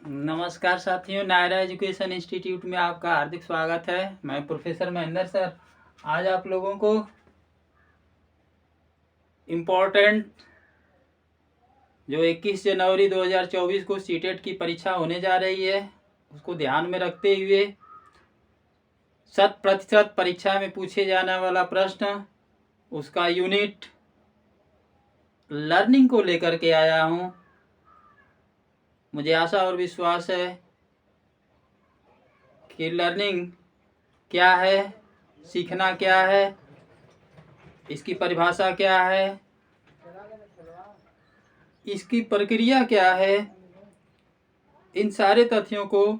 नमस्कार साथियों, Naira education institute में आपका हार्दिक स्वागत है। मैं प्रोफेसर महेंद्र सर आज आप लोगों को इम्पोर्टेंट जो 21 जनवरी 2024 को सीटेट की परीक्षा होने जा रही है उसको ध्यान में रखते हुए 100% परीक्षा में पूछे जाने वाला प्रश्न उसका यूनिट लर्निंग को लेकर के आया हूँ। मुझे आशा और विश्वास है कि लर्निंग क्या है, सीखना क्या है, इसकी परिभाषा क्या है, इसकी प्रक्रिया क्या है, इन सारे तथ्यों को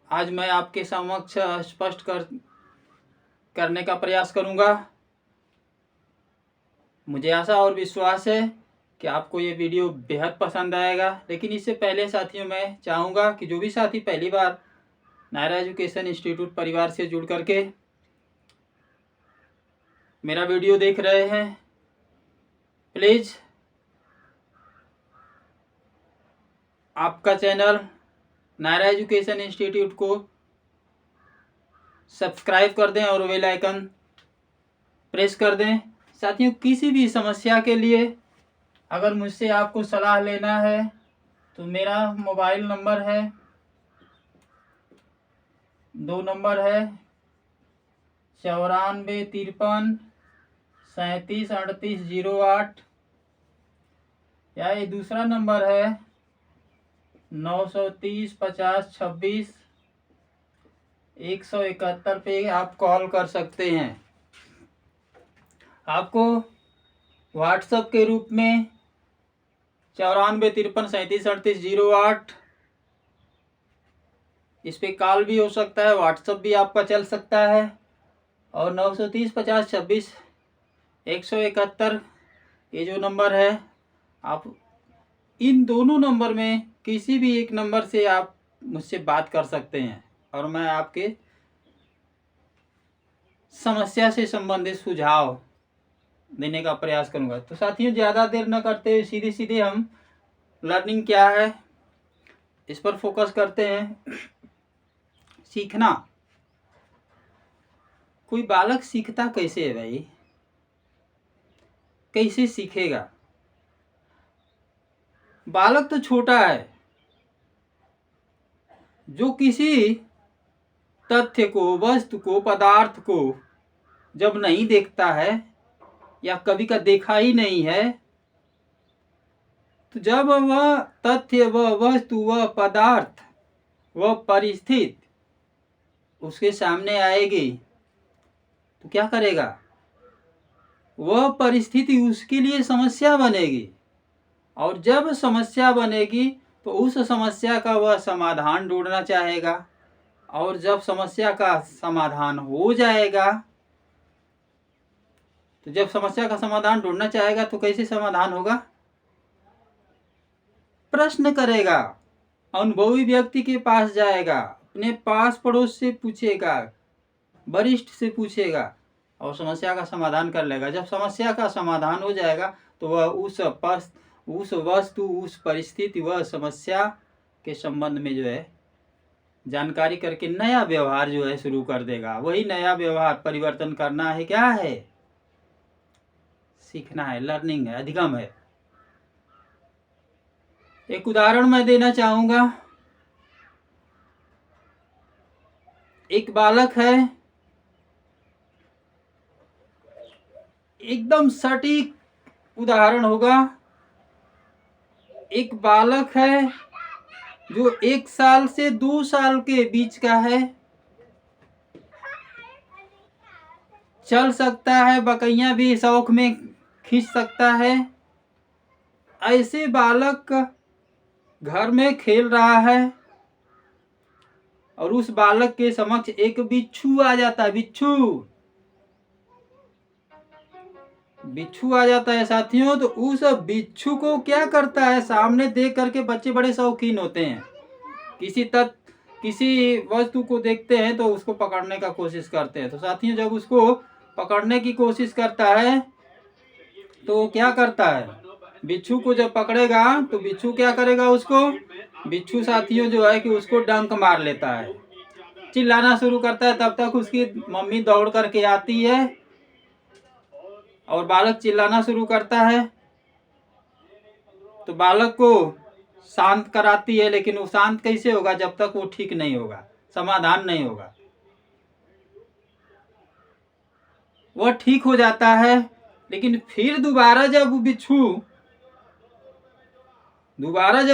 आज मैं आपके समक्ष स्पष्ट करने का प्रयास करूंगा। मुझे आशा और विश्वास है कि आपको ये वीडियो बेहद पसंद आएगा। लेकिन इससे पहले साथियों, मैं चाहूँगा कि जो भी साथी पहली बार नायरा एजुकेशन इंस्टीट्यूट परिवार से जुड़ करके मेरा वीडियो देख रहे हैं, प्लीज़ आपका चैनल नायरा एजुकेशन इंस्टीट्यूट को सब्सक्राइब कर दें और बेल आइकन प्रेस कर दें। साथियों, किसी भी समस्या के लिए अगर मुझसे आपको सलाह लेना है तो मेरा मोबाइल नंबर है, 2 नंबर है 9453373808 या ये दूसरा नंबर है 930 50 26 171 पे आप कॉल कर सकते हैं। आपको व्हाट्सएप के रूप में 9453373808 इस पे कॉल भी हो सकता है, व्हाट्सएप भी आपका चल सकता है। और 930 50 26 171 ये जो नंबर है, आप इन दोनों नंबर में किसी भी एक नंबर से आप मुझसे बात कर सकते हैं और मैं आपके समस्या से संबंधित सुझाव देने का प्रयास करूंगा। तो साथियों, ज़्यादा देर न करते हुए सीधे सीधे हम लर्निंग क्या है इस पर फोकस करते हैं। सीखना, कोई बालक सीखता कैसे है भाई? कैसे सीखेगा? बालक तो छोटा है, जो किसी तथ्य को, वस्तु को, पदार्थ को जब नहीं देखता है या कभी का देखा ही नहीं है, तो जब वह तथ्य, वह वस्तु, वह पदार्थ, वह परिस्थिति उसके सामने आएगी तो क्या करेगा? वह परिस्थिति उसके लिए समस्या बनेगी और जब समस्या बनेगी तो उस समस्या का वह समाधान ढूंढना चाहेगा और जब समस्या का समाधान हो जाएगा, तो जब समस्या का समाधान ढूंढना चाहेगा तो कैसे समाधान होगा? प्रश्न करेगा, अनुभवी व्यक्ति के पास जाएगा, अपने पास पड़ोस से पूछेगा, वरिष्ठ से पूछेगा और समस्या का समाधान कर लेगा। जब समस्या का समाधान हो जाएगा तो वह उस वस्तु, उस परिस्थिति, वह समस्या के संबंध में जो है जानकारी करके नया व्यवहार जो है शुरू कर देगा। वही नया व्यवहार परिवर्तन करना है, क्या है? सीखना है, लर्निंग है, अधिगम है। एक उदाहरण मैं देना चाहूंगा। एक बालक है, एकदम सटीक उदाहरण होगा। एक बालक है जो 1 साल से 2 साल के बीच का है, चल सकता है, बकैया भी शौक में खींच सकता है। ऐसे बालक घर में खेल रहा है और उस बालक के समक्ष एक बिच्छू आ जाता है। बिच्छू आ जाता है साथियों। तो उस बिच्छू को क्या करता है? सामने देख करके बच्चे बड़े शौकीन होते हैं, किसी वस्तु को देखते हैं तो उसको पकड़ने का कोशिश करते हैं। तो साथियों, जब उसको पकड़ने की कोशिश करता है तो क्या करता है? बिच्छू को जब पकड़ेगा तो बिच्छू क्या करेगा? उसको बिच्छू साथियों जो है कि उसको डंक मार लेता है, चिल्लाना शुरू करता है। तब तक उसकी मम्मी दौड़ करके आती है और बालक चिल्लाना शुरू करता है, तो बालक को शांत कराती है। लेकिन वो शांत कैसे होगा जब तक वो ठीक नहीं होगा, समाधान नहीं होगा। वह ठीक हो जाता है, लेकिन फिर दोबारा जब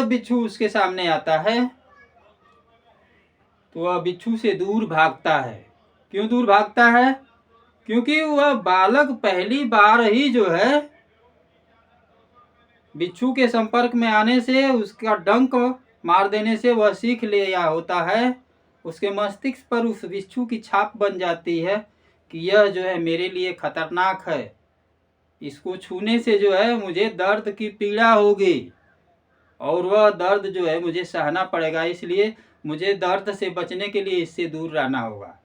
बिच्छू उसके सामने आता है तो वह बिच्छू से दूर भागता है। क्यों दूर भागता है? क्योंकि वह बालक पहली बार ही जो है बिच्छू के संपर्क में आने से, उसका डंक मार देने से वह सीख लिया होता है। उसके मस्तिष्क पर उस बिच्छू की छाप बन जाती है कि यह जो है मेरे लिए खतरनाक है, इसको छूने से जो है मुझे दर्द की पीड़ा होगी और वह दर्द जो है मुझे सहना पड़ेगा, इसलिए मुझे दर्द से बचने के लिए इससे दूर रहना होगा।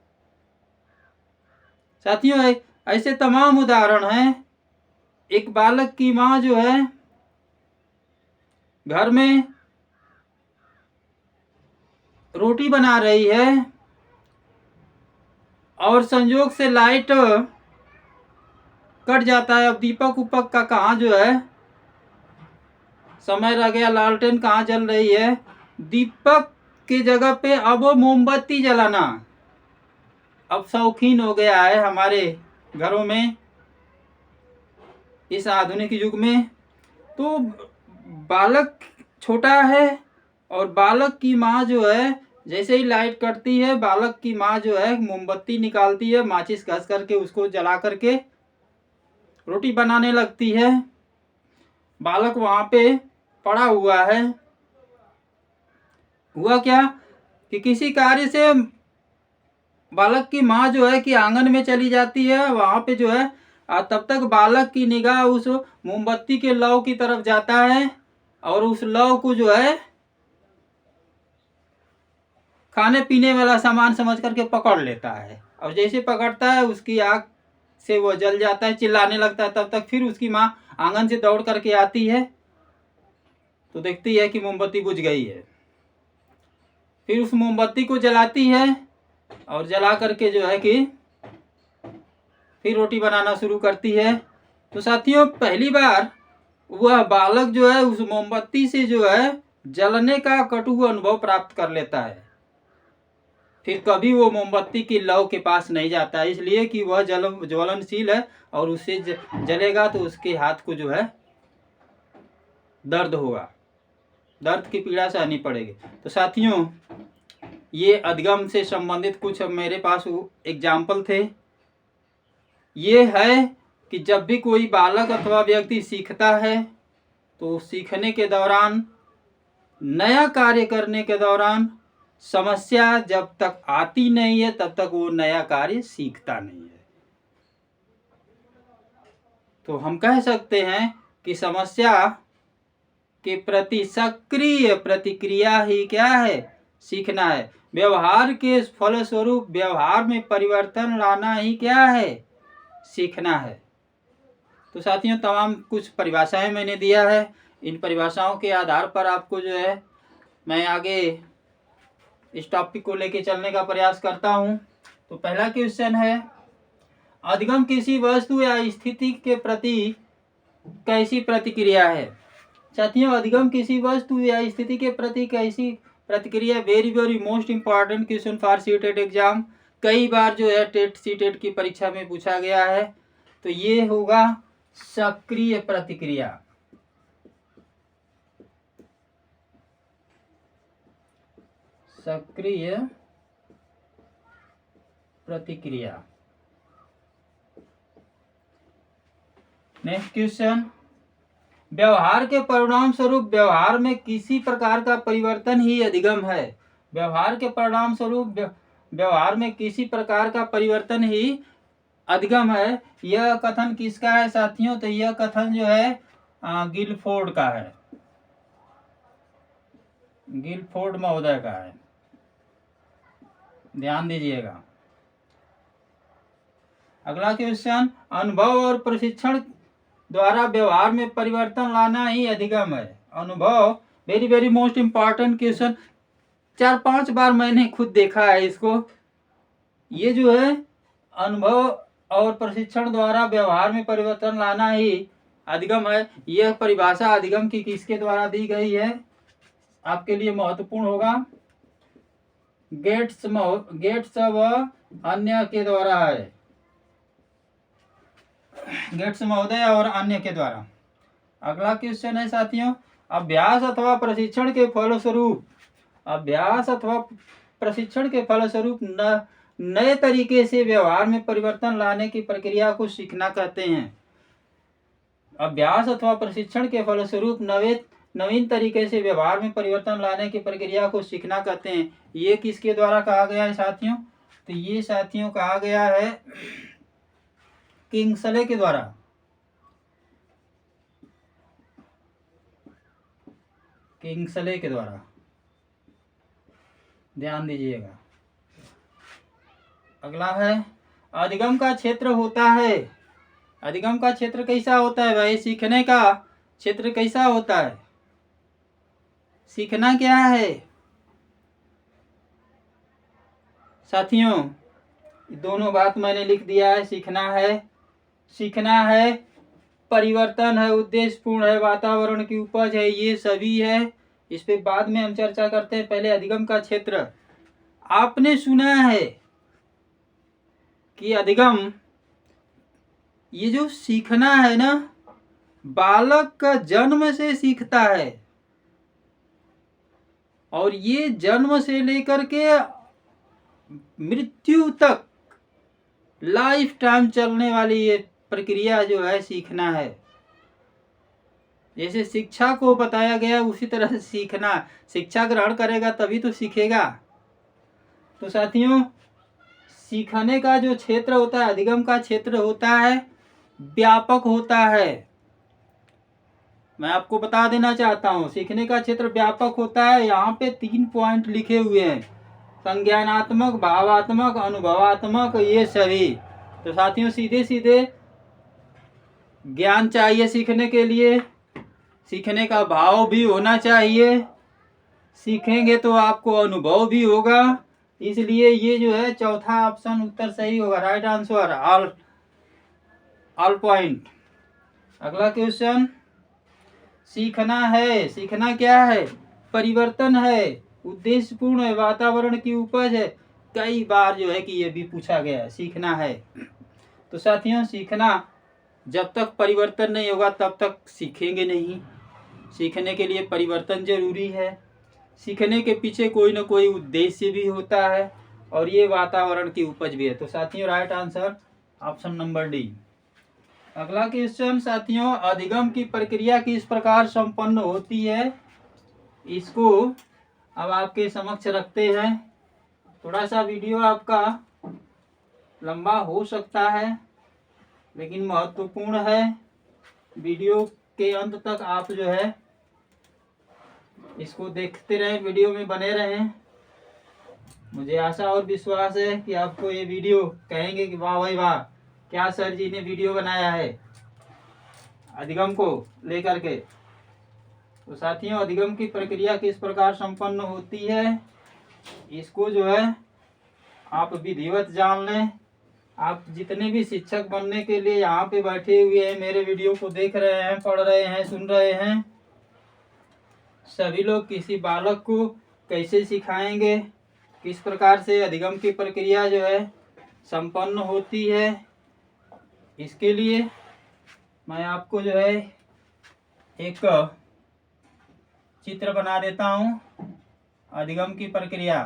साथियों, ऐसे तमाम उदाहरण हैं। एक बालक की माँ जो है घर में रोटी बना रही है और संयोग से लाइट कट जाता है। अब दीपक उपक का कहाँ जो है समय रह गया, लालटेन कहाँ जल रही है। दीपक की जगह पे अब वो मोमबत्ती जलाना अब शौकीन हो गया है हमारे घरों में इस आधुनिक युग में। तो बालक छोटा है और बालक की माँ जो है जैसे ही लाइट कटती है, बालक की माँ जो है मोमबत्ती निकालती है, माचिस घस करके उसको जला करके रोटी बनाने लगती है। बालक वहां पे पड़ा हुआ है। हुआ क्या कि किसी कार्य से बालक की माँ जो है कि आंगन में चली जाती है। वहां पे जो है तब तक बालक की निगाह उस मोमबत्ती के लौ की तरफ जाता है और उस लौ को जो है खाने पीने वाला सामान समझ करके पकड़ लेता है। और जैसे पकड़ता है उसकी आग से वो जल जाता है, चिल्लाने लगता है। तब तक फिर उसकी माँ आंगन से दौड़ करके आती है तो देखती है कि मोमबत्ती बुझ गई है। फिर उस मोमबत्ती को जलाती है और जला करके जो है कि फिर रोटी बनाना शुरू करती है। तो साथियों, पहली बार वह बालक जो है उस मोमबत्ती से जो है जलने का कटु अनुभव प्राप्त कर लेता है। फिर कभी वो मोमबत्ती की लौ के पास नहीं जाता है, इसलिए कि वह ज्वलनशील है और उससे जलेगा तो उसके हाथ को जो है दर्द होगा, दर्द की पीड़ा सहनी पड़ेगी। तो साथियों, ये अधगम से संबंधित कुछ मेरे पास एग्जाम्पल थे। ये है कि जब भी कोई बालक अथवा व्यक्ति सीखता है तो सीखने के दौरान, नया कार्य करने के दौरान समस्या जब तक आती नहीं है तब तक वो नया कार्य सीखता नहीं है। तो हम कह सकते हैं कि समस्या के प्रति सक्रिय प्रतिक्रिया ही क्या है? सीखना है। व्यवहार के फलस्वरूप व्यवहार में परिवर्तन लाना ही क्या है? सीखना है। तो साथियों, तमाम कुछ परिभाषाएं मैंने दिया है। इन परिभाषाओं के आधार पर आपको जो है मैं आगे इस टॉपिक को लेके चलने का प्रयास करता हूं। तो पहला क्वेश्चन है, अधिगम किसी वस्तु या स्थिति के प्रति कैसी प्रतिक्रिया है? साथियों, अधिगम किसी वस्तु या स्थिति के प्रति कैसी प्रतिक्रिया? Very very most important question for CTET exam. कई बार जो है टेट सीटेट की परीक्षा में पूछा गया है। तो ये होगा सक्रिय प्रतिक्रिया। सक्रिय प्रतिक्रिया। नेक्स्ट क्वेश्चन, व्यवहार के परिणाम स्वरूप व्यवहार में किसी प्रकार का परिवर्तन ही अधिगम है। व्यवहार के परिणाम स्वरूप व्यवहार में किसी प्रकार का परिवर्तन ही अधिगम है। यह कथन किसका है साथियों? तो यह कथन जो है गिलफोर्ड का है, गिलफोर्ड महोदय का है, ध्यान दीजिएगा। अगला क्वेश्चन, अनुभव और प्रशिक्षण द्वारा व्यवहार में परिवर्तन लाना ही अधिगम है। अनुभव very very most important question, 4-5 बार मैंने खुद देखा है इसको। ये जो है अनुभव और प्रशिक्षण द्वारा व्यवहार में परिवर्तन लाना ही अधिगम है। यह परिभाषा अधिगम की किसके द्वारा दी गई है, आपके लिए महत्वपूर्ण होगा। गेट्स व अन्य के द्वारा है, गेट्स महोदय और अन्य के द्वारा। अगला क्वेश्चन है साथियों, अभ्यास अथवा प्रशिक्षण के फलस्वरूप नए तरीके से व्यवहार में परिवर्तन लाने की प्रक्रिया को सीखना कहते हैं। अभ्यास अथवा प्रशिक्षण के फलस्वरूप नवीन तरीके से व्यवहार में परिवर्तन लाने की प्रक्रिया को सीखना कहते हैं। ये किसके द्वारा कहा गया है साथियों, तो ये साथियों कहा गया है किंग्सले के द्वारा। किंग्सले के द्वारा ध्यान दीजिएगा। अगला है अधिगम का क्षेत्र होता है। अधिगम का क्षेत्र कैसा होता है भाई, सीखने का क्षेत्र कैसा होता है, सीखना क्या है साथियों, दोनों बात मैंने लिख दिया है। सीखना है, परिवर्तन है, उद्देश्यपूर्ण है, वातावरण की उपज है, ये सभी है। इस पे बाद में हम चर्चा करते हैं। पहले अधिगम का क्षेत्र, आपने सुना है कि अधिगम, ये जो सीखना है ना, बालक का जन्म से सीखता है और ये जन्म से लेकर के मृत्यु तक लाइफ टाइम चलने वाली ये प्रक्रिया जो है सीखना है। जैसे शिक्षा को बताया गया उसी तरह से सीखना, शिक्षा ग्रहण करेगा तभी तो सीखेगा। तो साथियों, सीखने का जो क्षेत्र होता है, अधिगम का क्षेत्र होता है, व्यापक होता है। मैं आपको बता देना चाहता हूं, सीखने का क्षेत्र व्यापक होता है। यहाँ पे 3 पॉइंट लिखे हुए हैं, संज्ञानात्मक, भावात्मक, अनुभवात्मक, ये सभी। तो साथियों, सीधे सीधे ज्ञान चाहिए सीखने के लिए, सीखने का भाव भी होना चाहिए, सीखेंगे तो आपको अनुभव भी होगा। इसलिए ये जो है चौथा ऑप्शन उत्तर सही होगा, राइट आंसर, ऑल पॉइंट। अगला क्वेश्चन, सीखना है, सीखना क्या है, परिवर्तन है, उद्देश्यपूर्ण है, वातावरण की उपज है। कई बार जो है कि ये भी पूछा गया है, सीखना है। तो साथियों, सीखना जब तक परिवर्तन नहीं होगा तब तक सीखेंगे नहीं। सीखने के लिए परिवर्तन जरूरी है, सीखने के पीछे कोई ना कोई उद्देश्य भी होता है, और ये वातावरण की उपज भी है। तो साथियों, right answer option number D. अगला क्वेश्चन साथियों, अधिगम की प्रक्रिया किस प्रकार संपन्न होती है, इसको अब आपके समक्ष रखते हैं। थोड़ा सा वीडियो आपका लंबा हो सकता है लेकिन महत्वपूर्ण है। वीडियो के अंत तक आप जो है इसको देखते रहें, वीडियो में बने रहें। मुझे आशा और विश्वास है कि आपको ये वीडियो कहेंगे कि वाह भाई वाह, क्या सर जी ने वीडियो बनाया है अधिगम को लेकर के। तो साथियों, अधिगम की प्रक्रिया किस प्रकार संपन्न होती है, इसको जो है आप विधिवत जान लें। आप जितने भी शिक्षक बनने के लिए यहाँ पे बैठे हुए हैं, मेरे वीडियो को देख रहे हैं, पढ़ रहे हैं, सुन रहे हैं, सभी लोग किसी बालक को कैसे सिखाएंगे, किस प्रकार से अधिगम की प्रक्रिया जो है संपन्न होती है, इसके लिए मैं आपको जो है एक चित्र बना देता हूँ। अधिगम की प्रक्रिया,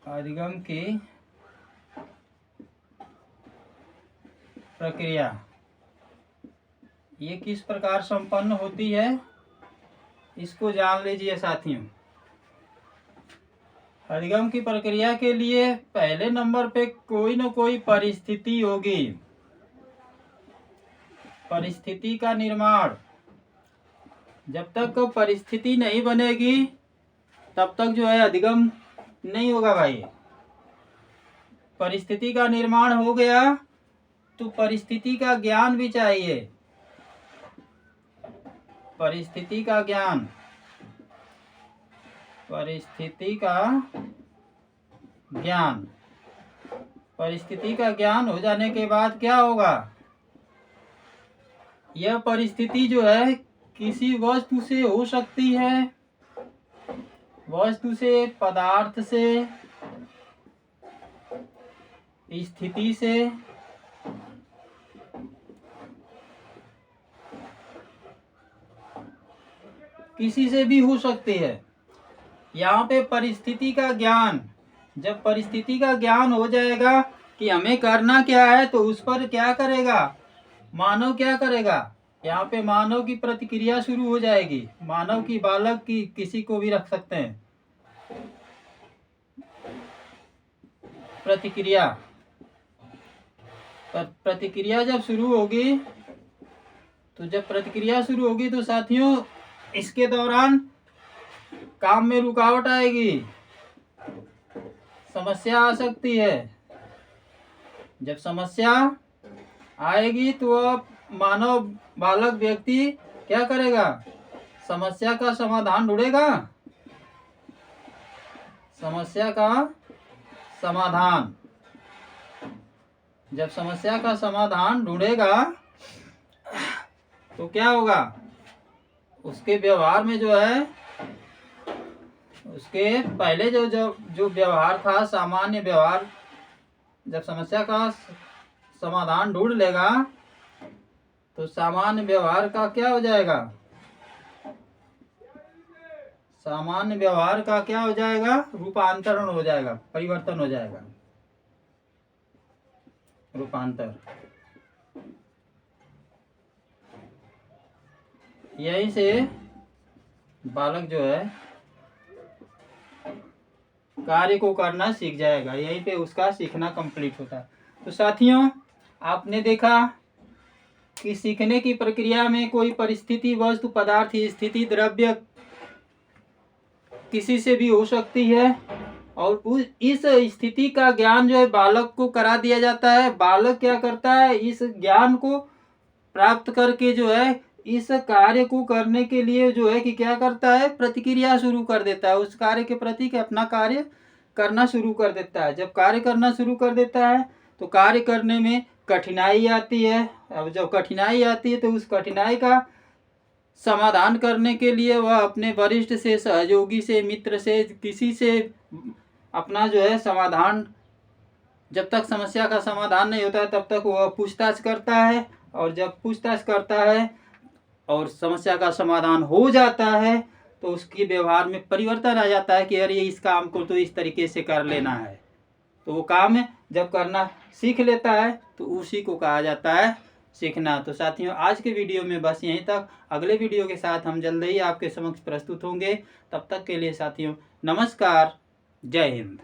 अधिगम की प्रक्रिया ये किस प्रकार संपन्न होती है, इसको जान लीजिए साथियों। अधिगम की प्रक्रिया के लिए पहले नंबर पे कोई न कोई परिस्थिति होगी। परिस्थिति का निर्माण, जब तक परिस्थिति नहीं बनेगी तब तक जो है अधिगम नहीं होगा भाई। परिस्थिति का निर्माण हो गया तो परिस्थिति का ज्ञान भी चाहिए। परिस्थिति का ज्ञान, परिस्थिति का ज्ञान, परिस्थिति का ज्ञान हो जाने के बाद क्या होगा? यह परिस्थिति जो है किसी वस्तु से हो सकती है, वस्तु से, पदार्थ से, स्थिति से, किसी से भी हो सकती है। यहाँ पे परिस्थिति का ज्ञान, जब परिस्थिति का ज्ञान हो जाएगा कि हमें करना क्या है, तो उस पर क्या करेगा मानव, क्या करेगा? यहाँ पे मानव की प्रतिक्रिया शुरू हो जाएगी। मानव की, बालक की, किसी को भी रख सकते हैं। प्रतिक्रिया, प्रतिक्रिया जब शुरू होगी, तो जब प्रतिक्रिया शुरू होगी तो साथियों इसके दौरान काम में रुकावट आएगी, समस्या आ सकती है। जब समस्या आएगी तो अब मानव, बालक, व्यक्ति क्या करेगा? समस्या का समाधान ढूंढेगा। समस्या का समाधान, जब समस्या का समाधान ढूंढेगा तो क्या होगा? उसके व्यवहार में जो है, उसके पहले जो व्यवहार था, सामान्य व्यवहार, जब समस्या का समाधान ढूंढ लेगा तो सामान्य व्यवहार का क्या हो जाएगा? सामान्य व्यवहार का क्या हो जाएगा? रूपांतरण हो जाएगा, परिवर्तन हो जाएगा, रूपांतर। यहीं से बालक जो है कार्य को करना सीख जाएगा, यहीं पे उसका सीखना कंप्लीट होता है। तो साथियों आपने देखा कि सीखने की प्रक्रिया में कोई परिस्थिति, वस्तु, पदार्थ, स्थिति, द्रव्य किसी से भी हो सकती है, और इस स्थिति का ज्ञान जो है बालक को करा दिया जाता है। बालक क्या करता है? इस ज्ञान को प्राप्त करके जो है इस कार्य को करने के लिए जो है कि क्या करता है? प्रतिक्रिया शुरू कर देता है, उस कार्य के प्रति कि अपना कार्य करना शुरू कर देता है। जब कार्य करना शुरू कर देता है तो कार्य करने में कठिनाई आती है। अब जब कठिनाई आती है तो उस कठिनाई का समाधान करने के लिए वह अपने वरिष्ठ से, सहयोगी से, मित्र से, किसी से अपना जो है समाधान, जब तक समस्या का समाधान नहीं होता है तब तक वह पूछताछ करता है, और जब पूछताछ करता है और समस्या का समाधान हो जाता है तो उसके व्यवहार में परिवर्तन आ जाता है कि अरे इस काम को तो इस तरीके से कर लेना है। तो वो काम जब करना सीख लेता है तो उसी को कहा जाता है सीखना। तो साथियों आज के वीडियो में बस यहीं तक। अगले वीडियो के साथ हम जल्द ही आपके समक्ष प्रस्तुत होंगे। तब तक के लिए साथियों नमस्कार, जय हिंद।